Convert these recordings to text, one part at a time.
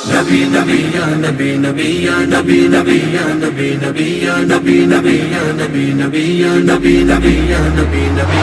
नबी नबी या नबी नबी या नबी नबी या नबी नबी या नबी नबी या नबी नबी या नबी नबी या नबी नबी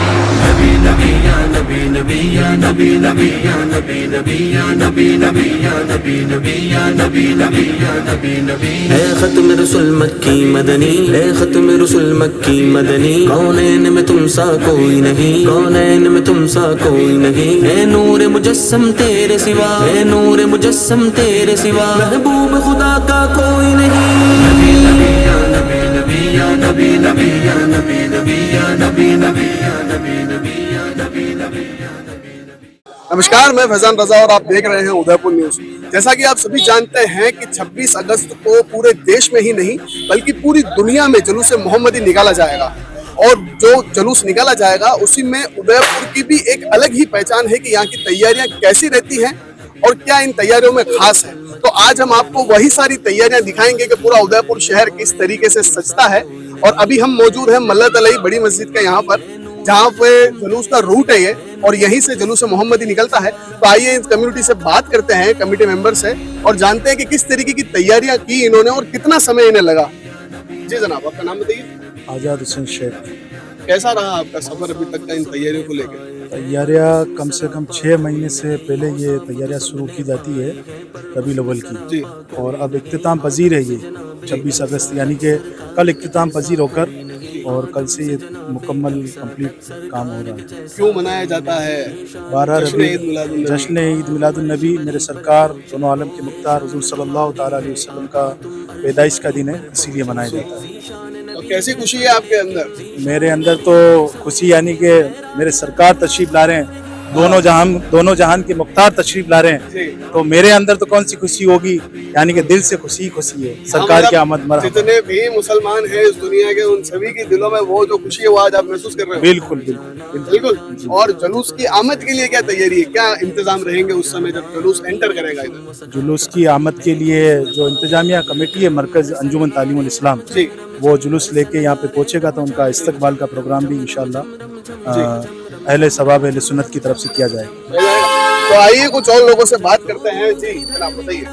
नबी नबी या नबी नबी या नबी नबी या नबी नबी या नबी नबी या नबी नबी या नबी नबी या नबी नबी। है खत्म रसूल मक्की मदनी, है खत्म रसूल मक्की मदनी, कौनैन में तुम सा कोई नहीं, कौनैन में तुम सा कोई नहीं, है नूर मुजस्सम तेरे सिवा, है नूर मुजस्सम तेरे सिवा, महबूब खुदा का कोई नहीं। नबी नबी या नबी नबी या नबी नबी या नबी नबी या नबी नबी या नबी नबी या नबी नबी या नबी नबी। नमस्कार, मैं फैजान रजा और आप देख रहे हैं उदयपुर न्यूज। जैसा कि आप सभी जानते हैं कि 26 अगस्त को पूरे देश में ही नहीं बल्कि पूरी दुनिया में जुलूस मोहम्मदी निकाला जाएगा और जो जुलूस निकाला जाएगा उसी में उदयपुर की भी एक अलग ही पहचान है कि यहाँ की तैयारियां कैसी रहती हैं और क्या इन तैयारियों में खास है। तो आज हम आपको वही सारी तैयारियां दिखाएंगे कि पूरा उदयपुर शहर किस तरीके से सजता है। और अभी हम मौजूद हैं मल्ला तलई बड़ी मस्जिद के यहाँ पर, जहाँ पे जुलूस का रूट है ये और यहीं से जुलूस मोहम्मदी निकलता है। तो आइए इस कम्युनिटी से बात करते हैं, कमेटी मेंबर से, और जानते हैं कि किस तरीके की तैयारियां की इन्होंने और कितना समय इन्हें लगा। जी जनाब, आपका नाम बताइए। आज़ाद हुसैन शेख। कैसा रहा आपका सफर अभी तक का इन तैयारियों को लेकर? तैयारियां कम से कम 6 महीने से पहले ये तैयारियां शुरू की जाती है रबीउल अव्वल की जी। और अब इख्तिताम पजीर है ये 26 अगस्त, यानी कि कल इख्तिताम पजीर होकर और कल से ये मुकम्मल कंप्लीट काम हो रहा है। क्यों मनाया जाता है 12 जश्न ईद मिलादुन्नबी? जश्न ईद मिलादुन्नबी मेरे सरकार दोनों आलम के मुख्तार हुज़ूर सल्लल्लाहु ताला अलैहि वसल्लम का पैदाइश का दिन है, इसीलिए मनाया जाता है। तो कैसी खुशी है आपके अंदर? मेरे अंदर तो खुशी, यानी कि मेरे सरकार तशरीफ ला रहे हैं, दोनों जहान के मुख्तार तशरीफ ला रहे हैं, तो मेरे अंदर तो कौन सी खुशी होगी, यानी कि दिल से खुशी है सरकार की आमद मरहबा। जितने भी मुसलमान हैं इस दुनिया के, उन सभी के दिलों में वो जो खुशी है वो आज आप महसूस कर रहे हो? बिल्कुल बिल्कुल। और जुलूस की आमद के लिए क्या तैयारी है, क्या इंतजाम रहेंगे उस समय जब जुलूस एंटर करेगा इधर? जुलूस की आमद के लिए जो इंतजामिया कमेटी है मरकज अंजुमन तालीमुल इस्लाम, वो जुलूस लेके यहाँ पे पहुँचेगा तो उनका इस्तकबाल का प्रोग्राम भी इंशाअल्लाह अहले सवाब अहले सुन्नत की तरफ से किया जाएगा। तो आइए कुछ और लोगों से बात करते हैं। जी जनाब बताइए,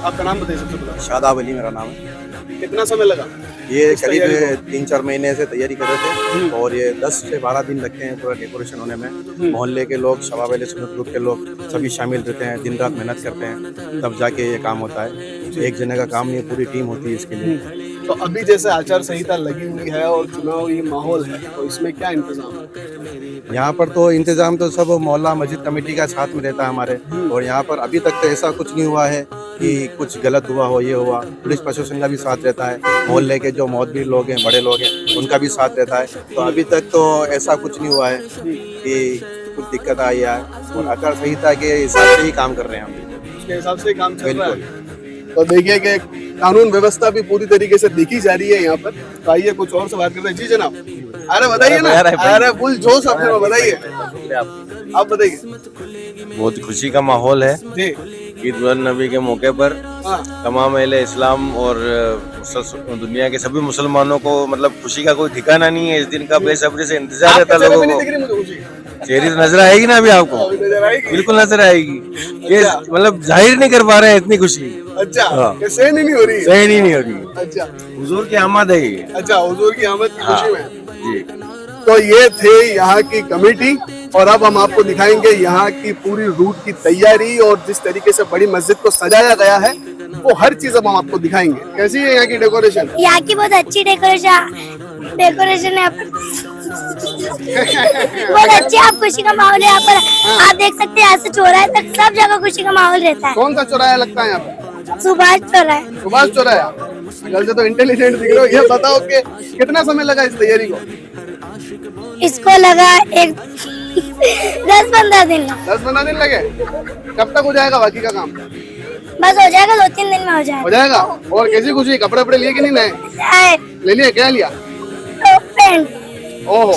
आपका नाम बताइए सबसे पहले। शादाब अली मेरा नाम है। कितना समय लगा? ये करीब 3-4 महीने से तैयारी कर रहे थे और ये 10 से 12 दिन लगते हैं पूरा डेकोरेशन होने में। मोहल्ले के लोग, शबाब अहले सुन्नत ग्रुप के लोग सभी शामिल रहते हैं, दिन रात मेहनत करते हैं, तब जाके ये काम होता है। एक जने का काम नहीं, पूरी टीम होती है इसके लिए। तो अभी जैसे आचार संहिता लगी हुई है और चुनावी माहौल है, तो इसमें क्या इंतजाम है? यहाँ पर तो इंतजाम तो सब मोहल्ला मस्जिद कमेटी का साथ में रहता है हमारे, और यहाँ पर अभी तक तो ऐसा कुछ नहीं हुआ है कि कुछ गलत हुआ हो, ये हुआ। पुलिस प्रशासन का भी साथ रहता है, मोहल्ले के जो मौतबीर लोग हैं, बड़े लोग हैं, उनका भी साथ रहता है। तो अभी तक तो ऐसा कुछ नहीं हुआ है कि कुछ दिक्कत आई है, और आचार संहिता के हिसाब से ही काम कर रहे हैं हम। उसके हिसाब से काम चल रहा है। तो देखिए कि कानून व्यवस्था भी पूरी तरीके से देखी जा रही है यहाँ पर। तो आइए कुछ और से बात करते हैं। जी जनाब, अरे बताइए ना, अरे फुल जोश अपने बताइए, आप बताइए। बहुत खुशी का माहौल है जी। ईद उल नबी के मौके पर तमाम अहले इस्लाम और दुनिया के सभी मुसलमानों को मतलब खुशी का कोई ठिकाना नहीं है। इस दिन का बेसब्री से इंतजार रहता है लोगों को। चेहरे नजर आएगी ना अभी आपको, बिल्कुल नजर आएगी। ये मतलब जाहिर नहीं कर पा रहे हैं इतनी खुशी। अच्छा, सहन नहीं हो रही? सहन ही नहीं हो रही। अच्छा, हुजूर की आमद है ये। अच्छा, हुजूर की आमद की खुशी में। जी। तो ये थे यहाँ की कमेटी, और अब हम आपको दिखाएंगे यहाँ की पूरी रूट की तैयारी और जिस तरीके से बड़ी मस्जिद को सजाया गया है वो हर चीज अब हम आपको दिखाएंगे। कैसी है यहाँ की डेकोरेशन? यहाँ की बहुत अच्छी डेकोरेशन है बहुत अच्छी। आप खुशी का माहौल है यहाँ पर, आप देख सकते हैं। यहाँ से चौराहे तक सब जगह खुशी का माहौल रहता है। कौन सा चौराहा लगता है यहाँ पे? सुभाष चौराहे। सुभाष चौराहा। कल से तो इंटेलिजेंट दिख रहे हो। ये बताओ कि कितना समय लगा इस तैयारी को? इसको लगा 10-15 दिन। 10-15 दिन लगे? कब तक हो जाएगा बाकी का काम? बस हो जाएगा, 2-3 दिन में हो जाएगा। हो जाएगा। और कैसी खुशी? कपड़े वपड़े लिए कि नहीं? नए ले लिए? क्या लिया? पेंट। ओहो,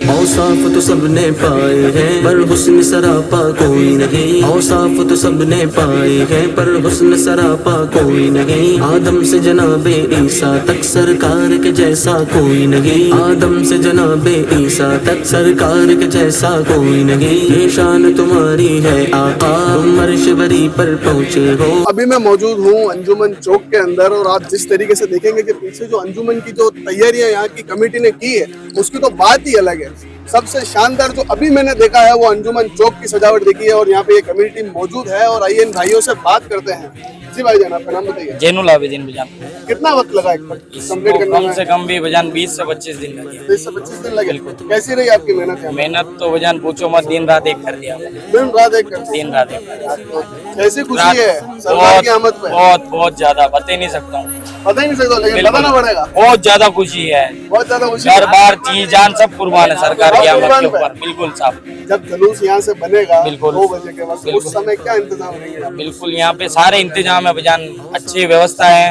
औसाफ तो सबने पाए हैं पर हुस्न सरापा कोई नहीं। औसाफ तो सबने पाए हैं पर हुस्न सरापा कोई नहीं। आदम से जनाबे ईसा तक सरकार के जैसा कोई नहीं। आदम से जनाबे ईसा तक सरकार के जैसा कोई नहीं। ये शान तुम्हारी है आका, तुम अर्श बरी पर पहुँचे हो। अभी मैं मौजूद हूँ अंजुमन चौक के अंदर और आप जिस तरीके से देखेंगे कि पीछे जो अंजुमन की जो तैयारियां यहाँ की कमेटी ने की है उसकी तो बात ही अलग है। सबसे शानदार जो अभी मैंने देखा है वो अंजुमन चौक की सजावट देखी है और यहाँ पे ये कमेटी मौजूद है और आइए इन भाइयों से बात करते हैं। जी भाईजान, आपका नाम बताइए। जैनुल आबिदीन बजान। कितना वक्त लगा कंप्लीट करने कम में? से कम भी बजान 20 से 25 दिन लगे। 20 से 25 दिन लगे। कैसी रही आपकी मेहनत यहाँ? मेहनत तो बजान पूछो मत, दिन रात एक कर दिया। दिन रात एक करते दिन रात एक कर दिया। कैसी खुशी है सरकार की आमद पे? बहुत ज्यादा बता ही नहीं सकता हूँ। पता ही नहीं सकता, लेकिन बताना पड़ेगा। बहुत ज्यादा खुशी है, बहुत ज्यादा खुशी हर है। बार जी जान सब कुर्बान है सरकार की आमद के ऊपर। बिल्कुल साहब, जब जुलूस यहाँ से बनेगा बिल्कुल। 2 बजे के वक्त, उस समय क्या इंतजाम रहेंगे? बिल्कुल यहाँ पे सारे इंतजाम है बजान, अच्छी व्यवस्था है,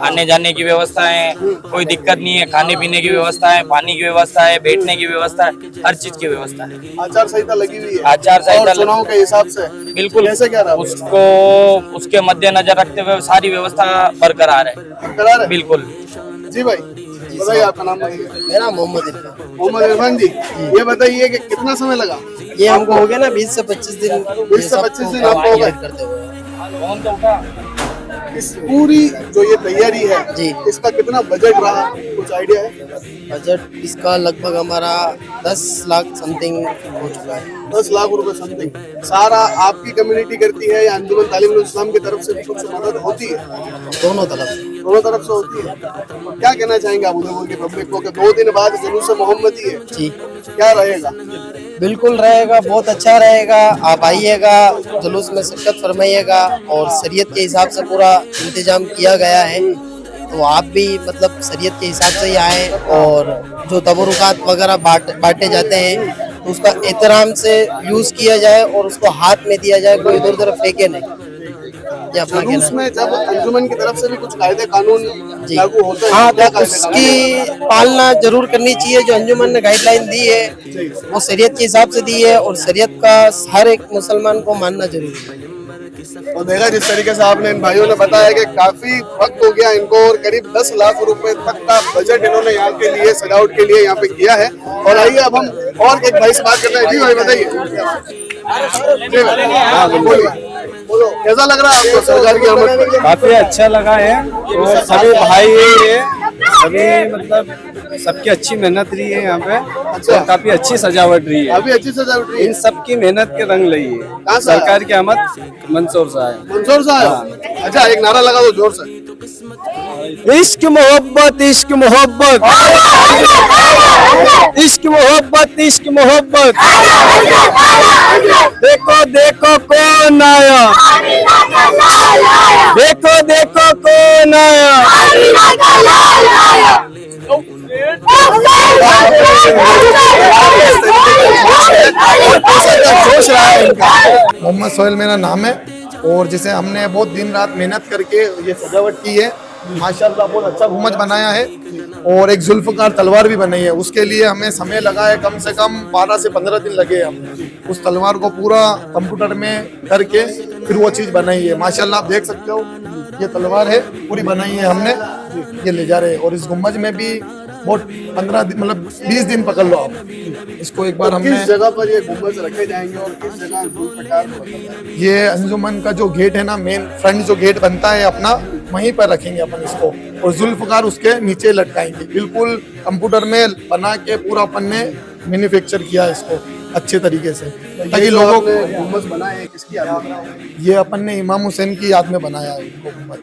आने जाने की व्यवस्था है, कोई दिक्कत नहीं है, खाने पीने की व्यवस्था है, पानी की व्यवस्था है, बैठने की व्यवस्था है, हर चीज की व्यवस्था है। आचार संहिता लगी हुई है। आचार संहिता और चुनाव के हिसाब से बिल्कुल कैसे क्या रहा? उसको उसके मद्देनजर रखते हुए सारी व्यवस्था बरकरार है। बरकरार है? बिल्कुल। जी भाई, बताइए आपका नाम बताइए। मेरा मोहम्मद इरफान। मोहम्मद इरफान जी, ये बताइए कि कितना समय लगा? ये हमको हो गया ना 20 से 25 दिन। 20 से 25 दिन आपको हो गए करते हुए। इस पूरी जो ये तैयारी है जी। इसका कितना बजट रहा, कुछ आइडिया है? बजट इसका लगभग हमारा 10 लाख समथिंग हो चुका है। 10 लाख रुपए समथिंग। सारा आपकी कम्युनिटी करती है या अंजुमन तालीम इस्लाम की तरफ से भी कुछ मदद होती है? दोनों तरफ से। दोनों तरफ से होती है। क्या कहना चाहेंगे आप उधर की पब्लिक को कि 2 दिन बाद जुलूस मोहम्मदी है, जी क्या रहेगा? बिल्कुल रहेगा, बहुत अच्छा रहेगा। आप आइएगा, जुलूस में शिरकत फरमाइएगा और शरीयत के हिसाब से पूरा इंतजाम किया गया है। तो आप भी मतलब शरीयत के हिसाब से ही आए और जो तबरुकात वगैरह बांटे जाते हैं तो उसका एहतराम से यूज किया जाए और उसको हाथ में दिया जाए, कोई इधर उधर फेंके नहीं। ये अपना जुलूस कहना में जब अंजुमन की तरफ से भी कुछ कायदे कानून जी। लागू होते हैं, हाँ, क्या तो कायदे कानून? उसकी पालना जरूर करनी चाहिए। जो अंजुमन ने गाइडलाइन दी है वो शरीयत के हिसाब से दी है और शरीयत का हर एक मुसलमान को मानना जरूरी है। और देखा जिस तरीके से आपने इन भाइयों ने बताया कि काफी वक्त हो गया इनको और करीब 10 लाख रुपए तक का बजट इन्होंने यहाँ के लिए सजावट के लिए यहाँ पे किया है। और आइए अब हम और एक भाई से बात करते हैं। जी भाई बताइए। जी भाई, हाँ, बोलिए। बोलो, कैसा लग रहा है आपको सरकार की आमद पे? काफी अच्छा लगा है और सभी भाई ये सभी मतलब सबकी अच्छी मेहनत रही है यहाँ पे। अच्छा। और काफी अच्छी सजावट रही है। अभी अच्छी सजावट रही इन है। सब की मेहनत के रंग लगी है। कहाँ से आया? सरकार की आमद मंसूर से आए। मंसूर से आया? अच्छा, एक नारा लगा दो जोर से। इश्क मोहब्बत इश्क मोहब्बत इश्क मोहब्बत इश्क मोहब्बत। देखो देखो कौन आया, देखो देखो कौन आया। जोश रहा है इनका। मोहम्मद सोहेल मेरा नाम है और जिसे हमने बहुत दिन रात मेहनत करके ये सजावट की है। माशाल्लाह बहुत अच्छा गुम्बद बनाया है और एक जुल्फकार तलवार भी बनाई है। उसके लिए हमें समय लगा है, कम से कम 12 से 15 दिन लगे हमें उस तलवार को पूरा कंप्यूटर में करके फिर वो चीज़ बनाई है। माशाल्लाह आप देख सकते हो ये तलवार है पूरी बनाई है हमने, ये ले जा रहे हैं। और इस गुम्बद में भी बहुत 15 दिन मतलब 20 दिन पकड़ लो आप इसको। एक बार हमने किस जगह पर ये गुम्बद रखे जाएंगे और किस जगह जुल्फकार को रखा जाएगा? ये अंजुमन का जो गेट है ना, मेन फ्रंट जो गेट बनता है अपना, वहीं पर रखेंगे अपन इसको और जुल्फकार उसके नीचे लटकाएंगे। बिल्कुल कंप्यूटर में बना के पूरा अपन ने मैन्युफैक्चर किया है इसको अच्छे तरीके से, ताकि लोगों को गुम्बद बनाए हैं, किसकी याद में? ये अपन ने इमाम हुसैन की याद में बनाया है इनको गुम्बद।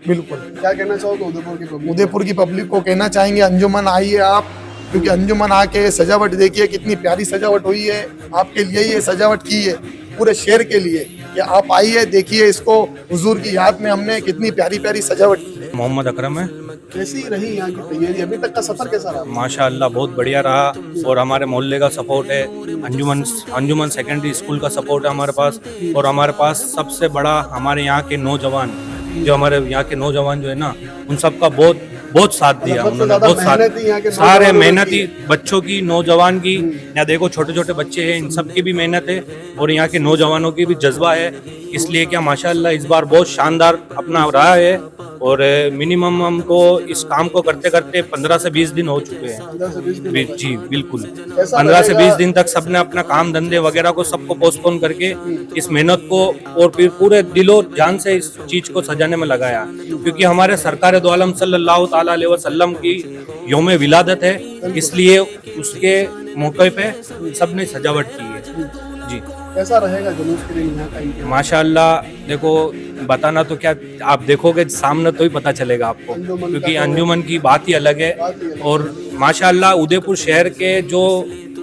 बिल्कुल। क्या कहना चाहोगे उदयपुर की पब्लिक? उदयपुर की पब्लिक को कहना चाहेंगे अंजुमन आइए आप, क्योंकि अंजुमन आके सजावट देखिए कितनी प्यारी सजावट हुई है। आपके लिए ये सजावट की है, पूरे शहर के लिए, कि आप आइए देखिए इसको। हुजूर की याद में हमने कितनी प्यारी प्यारी सजावट की है। मोहम्मद अकरम है। कैसी रही यहाँ की तैयारी? अभी तक का सफर कैसा रहा? माशाअल्लाह बहुत बढ़िया रहा और हमारे मोहल्ले का सपोर्ट है, अंजुमन सेकेंडरी स्कूल का सपोर्ट है हमारे पास। और हमारे पास सबसे बड़ा हमारे यहाँ के नौजवान जो है ना, उन सब का बहुत बहुत साथ दिया सबसे उन्होंने, ज्यादा बहुत मेहनत ही यहाँ के साथ, सारे नौजवानों ने मेहनती की है। बच्चों की, नौजवान की, यहाँ देखो छोटे छोटे बच्चे हैं, इन सब की भी मेहनत है और यहाँ के नौजवानों की भी जज्बा है। इसलिए क्या माशाल्लाह इस बार बहुत शानदार अपना रहा है और मिनिमम हमको इस काम को करते करते 15 से 20 दिन हो चुके हैं। जी बिल्कुल, 15 से 20 दिन तक सबने अपना काम धंधे वगैरह को सबको पोस्टपोन करके इस मेहनत को और फिर पूरे दिलो जान से इस चीज को सजाने में लगाया, क्योंकि हमारे सरकार दो आलम सल्लल्लाहु ताला अलैहि वसल्लम की यौम विलादत है, इसलिए उसके मौके पे सबने सजावट की है। जी कैसा रहेगा जुलूस के दिन यहाँ का इंतजाम? माशाल्लाह, देखो बताना तो क्या, आप देखोगे सामने तो ही पता चलेगा आपको, क्योंकि अंजुमन की बात ही अलग है। और माशाल्लाह उदयपुर शहर के जो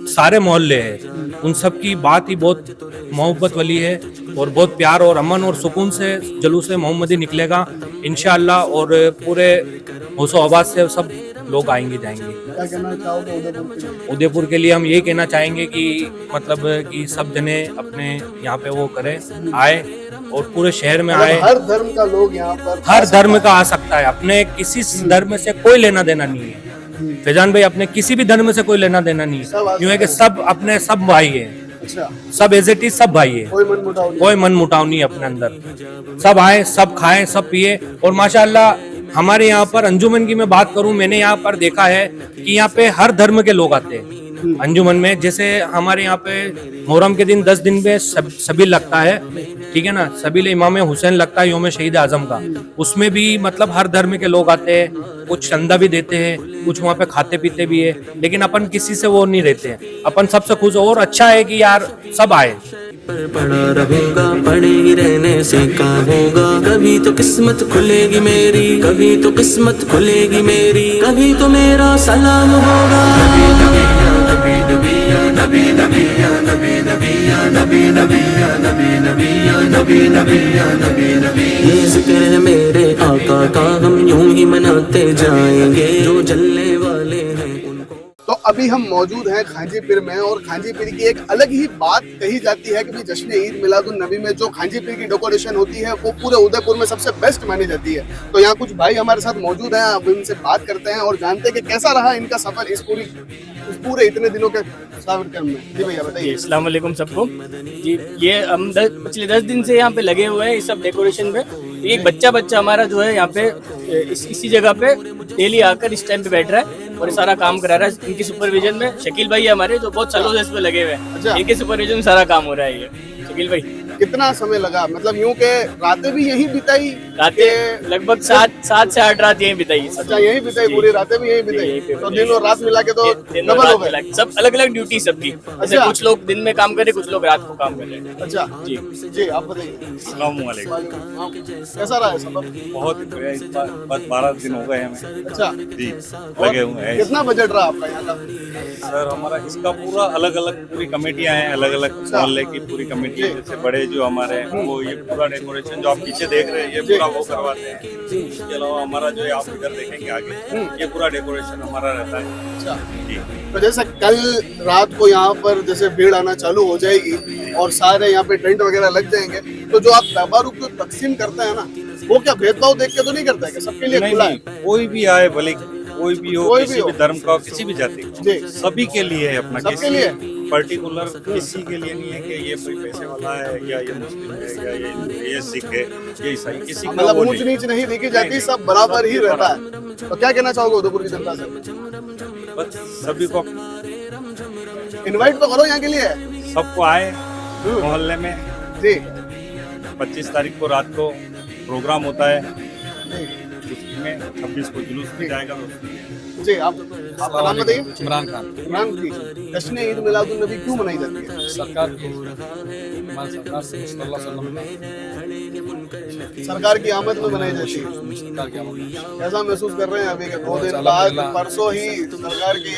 सारे मोहल्ले हैं उन सब की बात ही बहुत मोहब्बत वाली है और बहुत प्यार और अमन और सुकून से जुलूस मोहम्मदी निकलेगा इंशाअल्लाह। और पूरे होशो आवाज से सब लोग आएंगे जाएंगे। क्या कहना चाहोगे उदयपुर के लिए? उदयपुर के लिए हम यही कहना चाहेंगे कि मतलब कि सब जने अपने यहाँ पे वो करें, आए और पूरे शहर में आए। हर धर्म का लोग यहाँ पर हर धर्म का आ सकता है, अपने किसी धर्म से कोई लेना देना नहीं है फैजान भाई, अपने किसी भी धर्म से कोई लेना देना नहीं है, यूं है कि सब अपने सब भाई है। अच्छा, सब एज इट इज सब भाई है, कोई मनमुटाव नहीं। कोई मन मुटाव नहीं है अपने अंदर। सब आए, सब खाएं, सब पिए। और माशाल्लाह हमारे यहाँ पर अंजुमन की मैं बात करूं, मैंने यहाँ पर देखा है कि यहाँ पे हर धर्म के लोग आते हैं अंजुमन में। जैसे हमारे यहाँ पे मुहर्रम के दिन 10 दिन में सबील लगता है, ठीक है ना, सबील इमाम हुसैन लगता है यौम शहीद आजम का। उसमें भी मतलब हर धर्म के लोग आते हैं, कुछ चंदा भी देते हैं, कुछ वहाँ पे खाते पीते भी है, लेकिन अपन किसी से वो नहीं रहते हैं, अपन सबसे खुश। और अच्छा है कि यार सब आए। पड़ा रहूंगा, पड़े ही रहने से क्या होगा, कभी तो किस्मत खुलेगी मेरी, कभी तो किस्मत खुलेगी मेरी, कभी तो मेरा सलाम होगा। नबी नबिया नबी नबिया नबी नबिया नबी नबिया नबी नबिया नबी नबिया नबी नबिया नबी नबी, ये जिक्र है मेरे आका का, हम यूं ही मनाते जाएंगे, जो जलने वाले हैं उनको। तो अभी हम मौजूद हैं खांची पीर में, और खांची पीर की एक अलग ही बात कही जाती है कि भाई जश्न ईद मिलादुन नबी में जो खांची पीर की डेकोरेशन होती है वो पूरे उदयपुर में सबसे बेस्ट मानी जाती है। तो यहाँ कुछ भाई हमारे साथ मौजूद हैं, अब इनसे बात करते हैं और जानते हैं कि कैसा रहा इनका सफर इस पूरे इतने दिनों के सफर में। जी भैया बताइए। अस्सलाम वालेकुम सबको। जी ये हम पिछले 10 दिन से यहाँ पे लगे हुए हैं इस सब डेकोरेशन पे। एक बच्चा हमारा जो है यहाँ पे इसी जगह पे डेली आकर इस टाइम पे बैठ रहा है और सारा काम करा रहा है। इनकी सुपरविजन में शकील भाई हमारे जो बहुत सालों से इस पे लगे हुए हैं। अच्छा। इनके सुपरविजन में सारा काम हो रहा है। ये शकील भाई कितना समय लगा, मतलब यूं के रातें भी यही बिताई? रातें लगभग 7 से 8 रात यहीं बिताई। अच्छा, यही बिताई, पूरी रातें भी यही बिताई। तो दिन और रात मिला के तो डबल हो गए। सब अलग अलग ड्यूटी सबकी। जैसे अच्छा। कुछ लोग दिन में काम कर रहे, कुछ लोग रात को काम कर रहे हैं। अच्छा जी जी, आप बताइए। अस्सलाम वालेकुम। हाँ, कैसा रहा है सफर? बहुत बढ़िया, इस बार बस 12 दिन हो गए हमें। अच्छा, जी और लगे हुए हैं। कितना बजट रहा आपका यहाँ का? सर हमारा इसका पूरा अलग अलग पूरी कमेटियां हैं, अलग अलग मोहल्ले की पूरी कमेटी है। जैसे बड़े जो हमारे हैं वो ये पूरा डेकोरेशन जो आप पीछे देख रहे हैं ये पूरा वो करवाते हैं। इसके अलावा हमारा जो है आप इधर देखेंगे आगे ये पूरा डेकोरेशन हमारा रहता है। अच्छा, जी तो जैसे कल रात को यहाँ पर जैसे भीड़ आना चालू हो जाएगी और सारे यहाँ पे टेंट वगैरह लग जाएंगे, तो जो आप तबारुक जो तकसीम करते हैं ना, वो क्या भेदभाव देख के तो नहीं करता है कि सबके लिए खुला है? कोई भी आए, भले कोई भी हो, किसी भी धर्म का, किसी भी जाति जी। का, सभी के लिए है अपना। सबके किसी लिए? पर्टिकुलर किसी के लिए नहीं है कि ये कोई पैसे वाला है या ये मुस्लिम है या ये सिख है ये ईसाई, किसी का मतलब वो ऊंच नहीं। नीच नहीं देखी जाती, सब बराबर ही रहता है। तो क्या कहना चाहोगे उदयपुर की जनता से? बस सभी को इनवाइट तो करो यहाँ के लिए। सबको आए मोहल्ले में। जी 25 तारीख को रात को प्रोग्राम होता है, उसमें 26 को जुलूस में जाएगा। जी, आपका नाम बताइए। इमरान खान। इमरान जी, जश्न ईद मिलादुन नबी क्यों मनाई जाती है? सरकार की हमारी सरकार सल्लल्लाहु अलैहि वसल्लम ने सरकार की आमद में मनाई जाती है। सरकार की आमद। कैसा महसूस कर रहे हैं अभी के 2 दिन बहुत बाद, अच्छा, परसों ही सरकार की,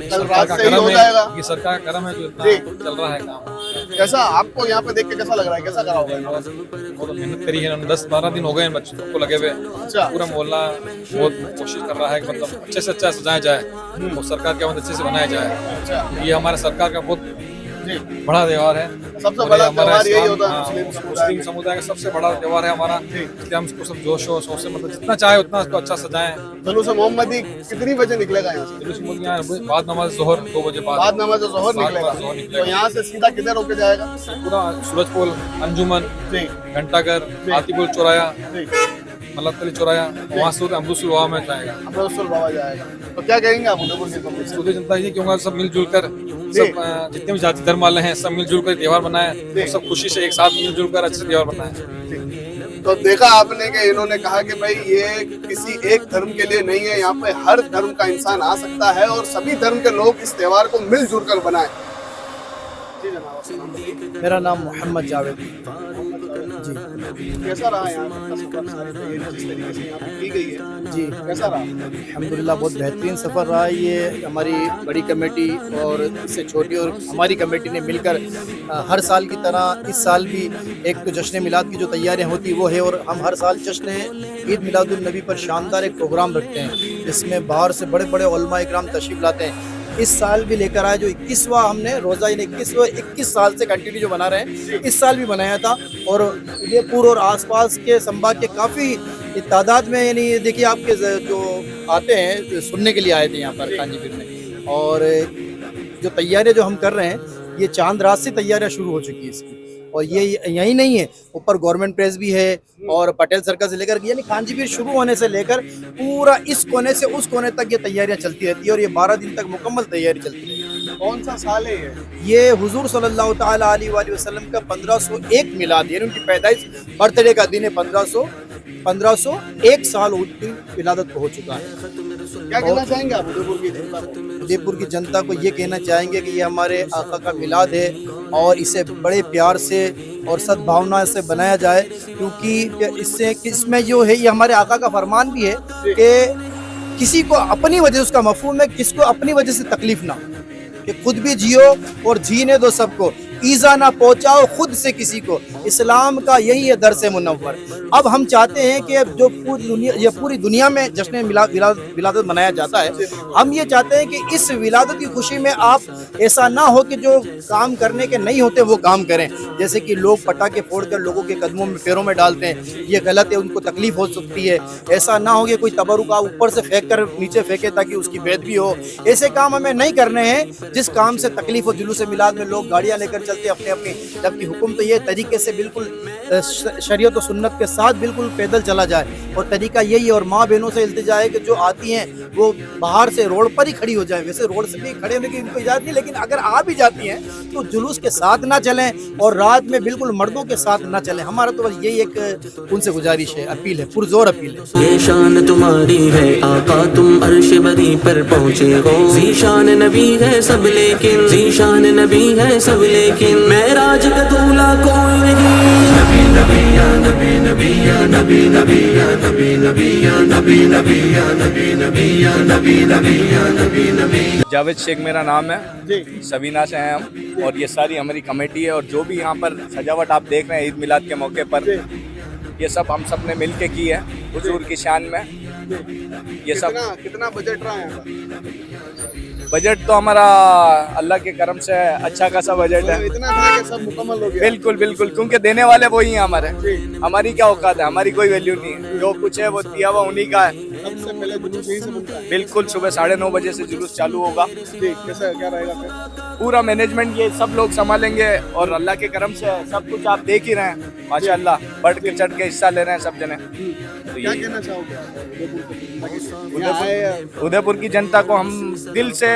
कल सरकार रात का से ही करम हो है, जाएगा? ये सरकार का करम है जो इतना जी। चल रहा है काम। कैसा आपको यहाँ पे देख के कैसा लग रहा है, कैसा करा होगा इन्होंने? बहुत मेहनत करी है इन्होंने, 10-12 दिन हो गए हैं बच्चों को लगे हुए। अच्छा। पूरा मोहल्ला बहुत कोशिश कर रहा है कि मतलब अच्छे से अच्छा सजाया जाए और सरकार की आमद अच्छे से बनाया जाए। अच्छा ये हमारे सरकार का बहुत बड़ा त्योहार है। सबसे बड़ा हमारा त्योहार यही इस्लाम, होता है हाँ, मुस्लिम समुदाय मुस्लिम समुदाय का सबसे बड़ा त्योहार है हमारा, इसलिए हम इसको सब जोश और शौक से मतलब जितना चाहे उतना इसको अच्छा सजाएं। जुलूस मोहम्मदी कितनी बजे निकलेगा यहाँ से? जुलूस मुर्गियाँ बाद नमाज जोहर 2 बजे बाद नमाज जोहर निकलेगा, जोहर तो निकलेगा। यहाँ से सीधा किधर होके जाएगा? पूरा सूरजपुर, अंजुमन, जी घंटाघर, हाथीपुर चौराया, जी मलतली चौराया, वहाँ से अमरुसुल वहाँ में जाएगा। अब्दुल बाबा जाएगा। तो क्या कहेंगे आप उदयपुर की पब्लिक से? सूर्य जनता ये क्योंकि सब मिलजुल कर सब जितने भी जाति धर्म वाले हैं सब मिलजुल कर त्योहार बनाए, सब खुशी से एक साथ मिलजुल कर अच्छे त्योहार बनाए। तो देखा आपने कि इन्होंने कहा कि भाई ये किसी एक धर्म के लिए नहीं है, यहाँ पे हर धर्म का इंसान आ सकता है और सभी धर्म के लोग इस त्योहार को मिलजुल कर बनाए। जी जनाब, मेरा नाम मोहम्मद जावेद जी। कैसा रहा यहाँ का सफर? सारी तैयारी जिस तरीके से यहाँ पे की गई है जी कैसा रहा? अल्हम्दुलिल्लाह बहुत बेहतरीन सफ़र रहा है। ये हमारी बड़ी कमेटी और इससे छोटी और हमारी कमेटी ने मिलकर हर साल की तरह इस साल भी एक तो जश्न मिलाद की जो तैयारियां होती वो है, और हम हर साल जश्न ईद मिलादुल नबी पर शानदार एक प्रोग्राम रखते हैं जिसमें बाहर से बड़े बड़े उलमा इकराम तशरीफ़ लाते हैं। इस साल भी लेकर आए जो 21वां हमने रोज़ा यानी 21 साल से कंटिन्यू जो बना रहे हैं, इस साल भी बनाया था। और उदयपुर और आसपास के संभाग के काफ़ी तादाद में, यानी देखिए आपके जो आते हैं सुनने के लिए आए थे यहाँ पर कांजीपुर में। और जो तैयारियाँ जो हम कर रहे हैं ये चांद रात से तैयारियाँ शुरू हो चुकी है इसकी, और ये यही नहीं है, ऊपर गवर्नमेंट प्रेस भी है और पटेल सर्कल से लेकर यानी कांजीपुर शुरू होने से लेकर पूरा इस कोने से उस कोने तक ये तैयारियां चलती रहती है, और ये 12 दिन तक मुकम्मल तैयारी चलती है। कौन सा साल है ये हुजूर सल्लल्लाहु ताला अलैहि वसल्लम का 1501 मिलाद यानी उनकी पैदाइश बर्थडे का दिन है। 1501 साल उनकी विलादत को हो चुका है। क्या कहना चाहेंगे आप उदयपुर की जनता को? उदयपुर की जनता को ये कहना चाहेंगे कि ये हमारे आका का मिलाद है और इसे बड़े प्यार से और सद्भावना से बनाया जाए, क्योंकि इसमें जो है ये हमारे आका का फरमान भी है कि किसी को अपनी वजह, उसका मफहूम है किसको अपनी वजह से तकलीफ ना, कि खुद भी जियो और जीने दो सबको, ईजा ना पहुंचाओ खुद से किसी को। इस्लाम का यही है दर्स मुनव्वर। अब हम चाहते हैं कि जो पूरी दुनिया में जश्न विलादत मनाया जाता है, हम ये चाहते हैं कि इस विलादत की खुशी में आप ऐसा ना हो कि जो काम करने के नहीं होते वो काम करें, जैसे कि लोग पटाखे फोड़कर लोगों के कदमों में पैरों में डालते हैं, ये गलत है, उनको तकलीफ हो सकती है। ऐसा ना हो कि कोई तबरुका ऊपर से फेंक कर नीचे फेंके ताकि उसकी बेदबी हो। ऐसे काम हमें नहीं करने हैं जिस काम से तकलीफ हो। जुलूस मिलाद में लोग गाड़ियाँ लेकर चलते अपने अपनी, जबकि हुक्म तो ये तरीके से बिल्कुल शरीयत और सुन्नत के साथ बिल्कुल पैदल चला जाए, और तरीका यही है। और माँ बहनों से इल्तिजा है कि जो आती हैं वो बाहर से रोड पर ही खड़ी हो जाए। वैसे रोड से भी खड़े होने की इनको इजाज़त नहीं, लेकिन अगर आ भी जाती हैं तो जुलूस के साथ ना चलें और रात में बिल्कुल मर्दों के साथ ना चलें। हमारा तो बस यही एक उनसे गुजारिश है, अपील है, पुरजोर अपील है। ये शान तुम्हारी है आका, तुम अर्श बरी पर पहुँचे हो। ज़ीशान नबी है सब लेकिन, ज़ीशान नबी है सब लेकिन, मेराज का दूल्हा कोई नहीं। नबी नबी या नबी नबी या नबी नबी या नबी नबी या नबी नबी या नबी नबी या नबी नबी या नबी नबी। जावेद शेख मेरा नाम है जी, सबीना से हैं हम, और ये सारी हमारी कमेटी है। और जो भी यहाँ पर सजावट आप देख रहे हैं ईद मिलाद के मौके पर, ये सब हम सब ने मिल के की है हुजूर की शान में। ये सब कितना बजट रहा है? बजट तो हमारा अल्लाह के करम से अच्छा खासा बजट है, इतना था कि सब मुकम्मल हो गया। बिल्कुल बिल्कुल, क्योंकि देने वाले वही हैं हमारे, हमारी क्या औकात है, हमारी कोई वैल्यू नहीं है। जो कुछ है वो दिया हुआ उन्हीं का है। सबसे पहले जुलूस यहीं से बनता है? बिल्कुल, सुबह 9:30 बजे से जुलूस चालू होगा। कैसा क्या रहेगा फिर? पूरा मैनेजमेंट ये सब लोग संभालेंगे, और अल्लाह के करम से सब कुछ आप देख ही रहे हैं माशाअल्लाह, बढ़ के चढ़ के हिस्सा ले रहे हैं सब जने। तो क्या कहना चाहोगे उदयपुर की जनता को? हम दिल से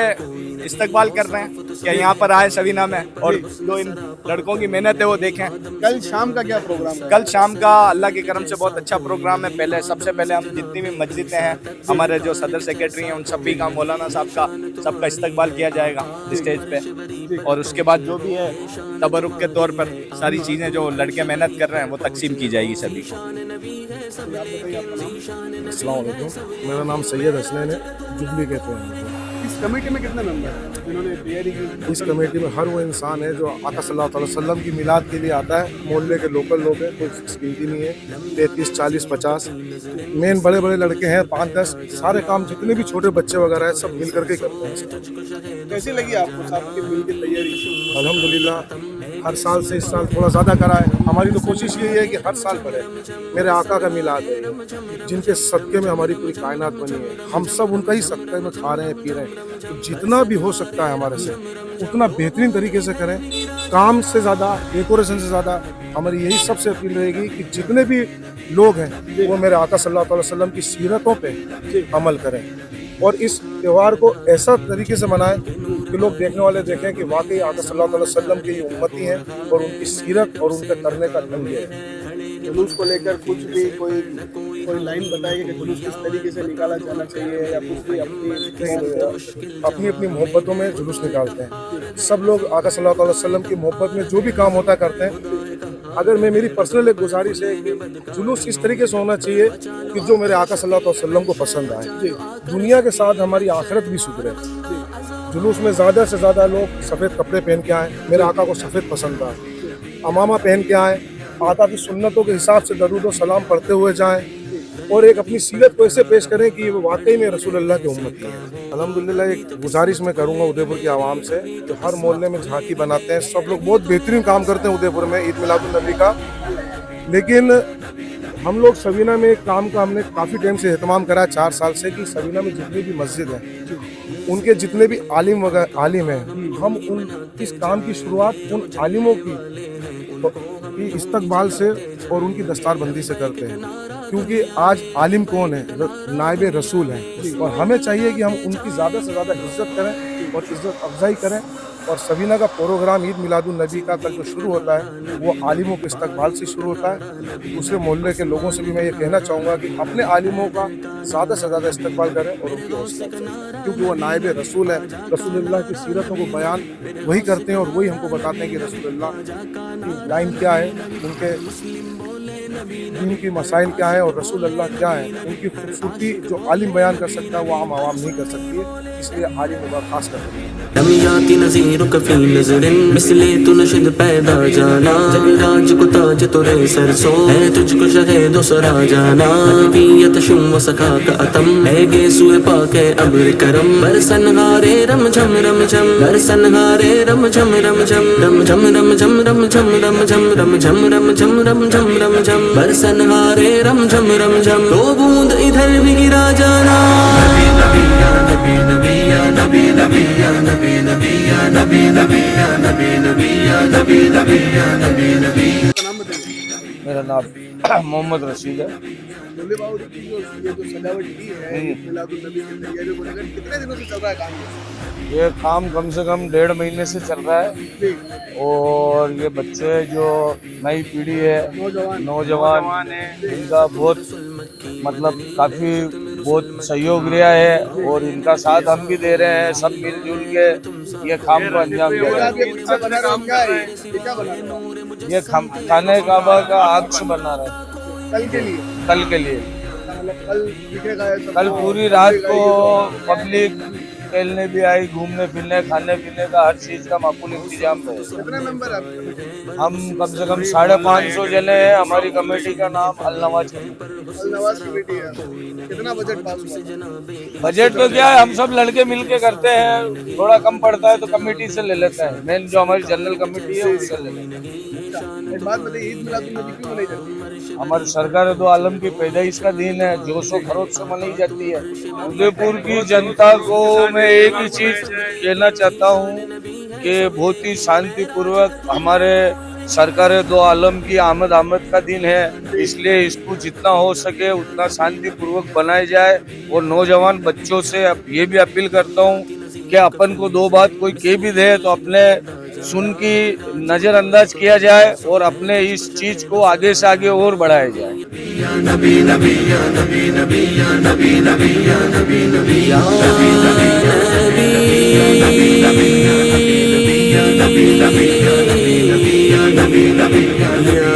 इस्तकबाल कर रहे हैं कि यहाँ पर आए सबीना में, और जो इन लड़कों की मेहनत है वो देखें। कल शाम का क्या प्रोग्राम है? कल शाम का अल्लाह के करम से बहुत अच्छा प्रोग्राम है। सबसे पहले हम जितनी भी मस्जिदें हैं, हमारे जो सदर सेक्रेटरी हैं, उन सभी का, मौलाना साहब का, सबका इस्तकबाल किया जाएगा स्टेज पे। और उसके बाद जो भी है तबरुक के तौर पर सारी चीज़ें जो लड़के मेहनत कर रहे हैं वो तकसीम की जाएगी सभी को। अस्सलाम वालेकुम, मेरा नाम सैयद हसनैन है, जुबली कहते हैं। इस कमेटी में कितने मेंबर हैं जिन्होंने तैयारी की? इस कमेटी में हर वो इंसान है जो आका सल्लल्लाहु अलैहि वसल्लम की मिलाद के लिए आता है। मोहल्ले के लोकल लोग हैं, कोई फिक्स गिनती नहीं है, 33, 40, 50 मेन बड़े बड़े लड़के हैं, 5-10 सारे काम जितने भी छोटे बच्चे वगैरह हैं सब मिल करके करते हैं। कैसी लगी आपको साहब की मिल की तैयारी? अल्हम्दुलिल्लाह हर साल से इस साल थोड़ा ज़्यादा करा है। हमारी तो कोशिश यही है कि हर साल बढ़े। मेरे आका का मिलाद है जिनके सदक़े में हमारी पूरी कायनात बनी है। हम सब उनका ही सदक़े में खा रहे हैं, पी रहे हैं। तो जितना भी हो सकता है हमारे से उतना बेहतरीन तरीके से करें। काम से ज़्यादा, डेकोरेशन से ज़्यादा हमारी यही सबसे अपील रहेगी कि जितने भी लोग हैं वो मेरे आका सल्लल्लाहु अलैहि वसल्लम की सीरतों पे अमल करें और इस त्यौहार को ऐसा तरीके से मनाएं कि लोग देखने वाले देखें कि वाकई आका सल्लल्लाहु अलैहि वसल्लम के ये उम्मती हैं और उनकी सीरत और उनके करने का ढंग है। जुलूस को लेकर कुछ भी कोई लाइन बताइए कि जुलूस किस तरीके से निकाला जाना चाहिए या कुछ भी अपनी अपनी मोहब्बतों में जुलूस निकालते हैं। सब लोग आका सल्लल्लाहु अलैहि वसल्लम की मोहब्बत में जो भी काम होता करते हैं। अगर मैं मेरी पर्सनल एक गुजारिश है कि जुलूस इस तरीके से होना चाहिए कि जो मेरे आका सल्लल्लाहु अलैहि वसल्लम को पसंद आए, दुनिया के साथ हमारी आखिरत भी सुधरे। जुलूस में ज़्यादा से ज़्यादा लोग सफ़ेद कपड़े पहन के आएँ, मेरे आका को सफ़ेद पसंद आए, अमामा पहन के आएँ, आका की सुन्नतों के हिसाब से दरूद और सलाम पढ़ते हुए जाएँ और एक अपनी सीरत को ऐसे पेश करें कि वो वाकई में रसूल अल्लाह की उम्मत है। अल्हम्दुलिल्लाह एक गुजारिश मैं करूँगा उदयपुर की आवाम से, तो हर मोहल्ले में झांकी बनाते हैं, सब लोग बहुत बेहतरीन काम करते हैं उदयपुर में ईद मिलादुन नबी का। लेकिन हम लोग सबीना में एक काम का हमने काफ़ी टाइम से एहतमाम करा है, 4 साल से, कि सबीना में जितनी भी मस्जिद हैं उनके जितने भी आलिम हैं, हम उन इस काम की शुरुआत उन आलिमों की इस्तकबाल से और उनकी दस्तारबंदी से करते हैं। क्योंकि आज आलिम कौन है? नायब रसूल हैं और हमें चाहिए कि हम उनकी ज़्यादा से ज़्यादा इज्जत करें और इज्जत अफजाई करें। और सबीना का प्रोग्राम ईद मिलादुन नबी का कल जो शुरू होता है वो आलिमों के इस्तकबाल से शुरू होता है। दूसरे मोहल्ले के लोगों से भी मैं ये कहना चाहूँगा कि अपने आलिमों का ज़्यादा से ज़्यादा इस्तकबाल करें और उनकी हौसला करें, क्योंकि वो नायब रसूल है। रसूलुल्लाह की सीरतों को बयान वही करते हैं और वही हमको बताते हैं कि रसूलुल्लाह की लाइन क्या है, उनके दीन की मसाइल क्या है और रसूल अल्लाह क्या है। उनकी खूबसूरती जो आलिम बयान कर सकता है वो आम आवाम नहीं कर सकती है, इसलिए आलिम होगा खास करते हैं। लमियाती नज़ीरुक फी नज़रिन मिसले तू नशिद पैदा जाना, जब राज को ताज तुरे सरसो है तुझको शहे दूसरा जाना। नबीयत शुम व सखा का अतम है गे सुए पाके अब्र करम, बरसन हारे रम झम बरसन हारे रम झम रम झम रम झम रम झम रम झम रम झम रम झम रम झम रम झम रम झम बरसन हारे रम झम तो बूंद इधर भी गिरा जाना। नबी नबी या नबी नबी या नबी नबी या नबी नबी या नबी नबी या नबी नबी या नबी नबी या नबी नबी। मेरा नाम मोहम्मद रशीद है। दुल्ले बाबू की जो सजावट की है ईद मिलादुन नबी की तैयारियों को लेकर कितने दिनों से चल रहा है काम? ये काम कम से कम 1.5 महीने से चल रहा है और ये बच्चे जो नई पीढ़ी है, नौजवान है, इनका बहुत मतलब काफ़ी बहुत सहयोग लिया है और इनका साथ हम भी दे रहे हैं। सब मिलजुल के ये काम को अंजाम दे रहे हैं। ये खाने काबा का आग्स बना रहा है कल के लिए। कल पूरी रात को पब्लिक खेलने भी आई, घूमने फिरने, खाने पीने का हर चीज का माकूल इंतजाम है। कितने मेंबर हैं? हम कम से कम 550 जने हैं। हमारी कमेटी का नाम अलनवाज कमेटी है। कितना बजट पास हुआ? बजट तो क्या है, हम सब लड़के मिलके करते हैं। थोड़ा कम पड़ता है तो कमेटी से ले लेते हैं। मेन जो हमारी जनरल कमेटी है उससे ले लेते हैं। एक बात बताइए, ईद मिलादुन नबी क्यों मनाई जाती है? हमारी सरकार दो आलम की पैदाइश का दिन है, जोशो खरोश से मनाई जाती है। उदयपुर की जनता को मैं एक ही चीज कहना चाहता हूँ कि बहुत ही शांतिपूर्वक हमारे सरकार दो आलम की आमद का दिन है, इसलिए इसको जितना हो सके उतना शांतिपूर्वक बनाया जाए। और नौजवान बच्चों से ये भी अपील करता हूँ कि अपन को दो बात कोई कह भी दे तो अपने सुन की नजरअंदाज किया जाए और अपने इस चीज को आगे से आगे और बढ़ाया जाए। नबी नबी या नबी नबी या नबी नबी या नबी नबी या नबी नबी या नबी नबी या नबी नबी या नबी नबी या नबी नबी या नबी नबी या